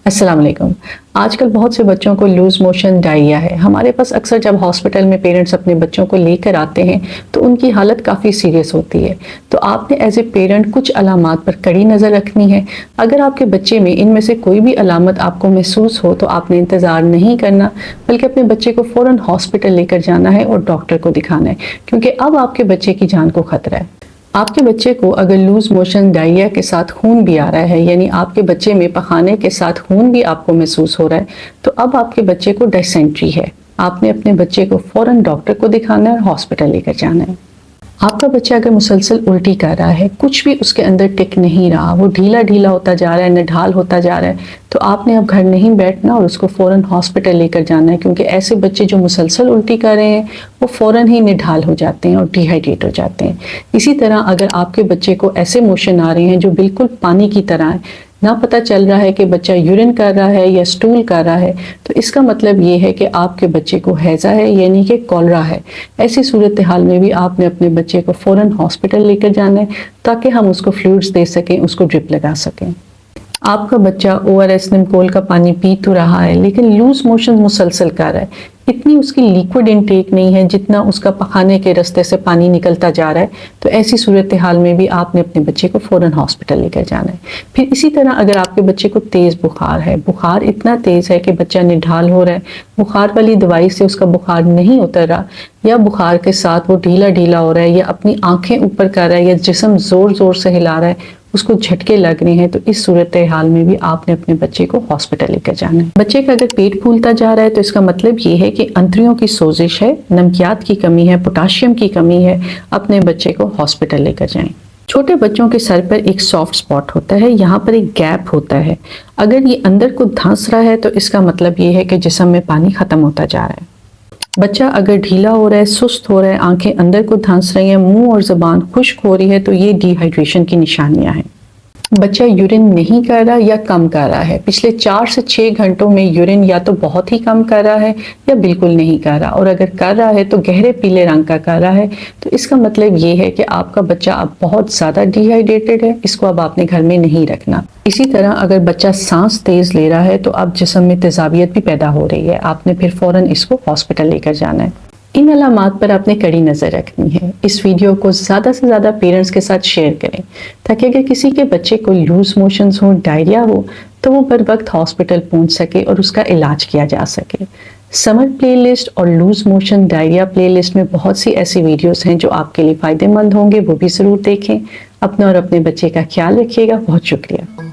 السلام علیکم۔ آج کل بہت سے بچوں کو لوز موشن ڈائریا ہے۔ ہمارے پاس اکثر جب ہاسپٹل میں پیرنٹس اپنے بچوں کو لے کر آتے ہیں تو ان کی حالت کافی سیریس ہوتی ہے۔ تو آپ نے ایز اے پیرنٹ کچھ علامات پر کڑی نظر رکھنی ہے۔ اگر آپ کے بچے میں ان میں سے کوئی بھی علامت آپ کو محسوس ہو تو آپ نے انتظار نہیں کرنا، بلکہ اپنے بچے کو فوراً ہاسپٹل لے کر جانا ہے اور ڈاکٹر کو دکھانا ہے، کیونکہ اب آپ کے بچے کی جان کو خطرہ ہے۔ آپ کے بچے کو اگر لوز موشن ڈائریا کے ساتھ خون بھی آ رہا ہے، یعنی آپ کے بچے میں پخانے کے ساتھ خون بھی آپ کو محسوس ہو رہا ہے، تو اب آپ کے بچے کو ڈائسینٹری ہے۔ آپ نے اپنے بچے کو فوراً ڈاکٹر کو دکھانا ہے اور ہاسپٹل لے کر جانا ہے۔ آپ کا بچہ اگر مسلسل الٹی کر رہا ہے، کچھ بھی اس کے اندر ٹک نہیں رہا، وہ ڈھیلا ڈھیلا ہوتا جا رہا ہے، نڈھال ہوتا جا رہا ہے، تو آپ نے اب گھر نہیں بیٹھنا اور اس کو فوراً ہاسپٹل لے کر جانا ہے، کیونکہ ایسے بچے جو مسلسل الٹی کر رہے ہیں وہ فوراً ہی نڈھال ہو جاتے ہیں اور ڈی ہائیڈریٹ ہو جاتے ہیں۔ اسی طرح اگر آپ کے بچے کو ایسے موشن آ رہے ہیں جو بالکل پانی کی طرح ہے، نہ پتہ چل رہا ہے کہ بچہ یورین کر رہا ہے یا سٹول کر رہا ہے، تو اس کا مطلب یہ ہے کہ آپ کے بچے کو ہیضہ ہے، یعنی کہ کولرا ہے۔ ایسی صورتحال میں بھی آپ نے اپنے بچے کو فوراً ہاسپٹل لے کر جانا ہے تاکہ ہم اس کو فلوئڈز دے سکیں، اس کو ڈرپ لگا سکیں۔ آپ کا بچہ ORS نمکول کا پانی پی تو رہا ہے لیکن لوز موشن مسلسل کر رہا ہے، اتنی اس کی لیکوڈ انٹیک نہیں ہے جتنا اس کا پخانے کے رستے سے پانی نکلتا جا رہا ہے، تو ایسی صورتحال میں بھی آپ نے اپنے بچے کو فوراً ہاسپٹل لے کر جانا ہے۔ پھر اسی طرح اگر آپ کے بچے کو تیز بخار ہے، بخار اتنا تیز ہے کہ بچہ نڈھال ہو رہا ہے، بخار والی دوائی سے اس کا بخار نہیں اتر رہا، یا بخار کے ساتھ وہ ڈھیلا ڈھیلا ہو رہا ہے، یا اپنی آنکھیں اوپر کر رہا ہے، یا جسم زور زور سے ہلا رہا ہے، اس کو جھٹکے لگ رہے ہیں، تو اس صورتحال میں بھی آپ نے اپنے بچے کو ہاسپٹل لے کر جانا ہے۔ بچے کا اگر پیٹ پھولتا جا رہا ہے تو اس کا مطلب یہ ہے کہ انتڑیوں کی سوزش ہے، نمکیات کی کمی ہے، پوٹاشیم کی کمی ہے، اپنے بچے کو ہاسپٹل لے کر جائیں۔ چھوٹے بچوں کے سر پر ایک سافٹ سپاٹ ہوتا ہے، یہاں پر ایک گیپ ہوتا ہے، اگر یہ اندر کو دھنس رہا ہے تو اس کا مطلب یہ ہے کہ جسم میں پانی ختم ہوتا جا رہا ہے۔ بچہ اگر ڈھیلا ہو رہا ہے، سست ہو رہا ہے، آنکھیں اندر کو دھنس رہی ہیں، منہ اور زبان خشک ہو رہی ہے، تو یہ ڈی ہائیڈریشن کی نشانیاں ہیں۔ بچہ یورین نہیں کر رہا یا کم کر رہا ہے، پچھلے 4 سے 6 گھنٹوں میں یورین یا تو بہت ہی کم کر رہا ہے یا بالکل نہیں کر رہا، اور اگر کر رہا ہے تو گہرے پیلے رنگ کا کر رہا ہے، تو اس کا مطلب یہ ہے کہ آپ کا بچہ اب بہت زیادہ ڈی ہائیڈریٹڈ ہے، اس کو اب آپ نے گھر میں نہیں رکھنا۔ اسی طرح اگر بچہ سانس تیز لے رہا ہے تو اب جسم میں تیزابیت بھی پیدا ہو رہی ہے، آپ نے پھر فوراً اس کو ہاسپٹل لے کر جانا ہے۔ ان علامات پر آپ نے کڑی نظر رکھنی ہے۔ اس ویڈیو کو زیادہ سے زیادہ پیرنٹس کے ساتھ شیئر کریں تاکہ اگر کسی کے بچے کو لوز موشنز ہو، ڈائریا ہو، تو وہ بر وقت ہاسپٹل پہنچ سکے اور اس کا علاج کیا جا سکے۔ سمر پلے لسٹ اور لوز موشن ڈائریا پلے لسٹ میں بہت سی ایسی ویڈیوز ہیں جو آپ کے لیے فائدہ مند ہوں گے، وہ بھی ضرور دیکھیں۔ اپنا اور اپنے بچے کا خیال رکھیے گا۔ بہت شکریہ۔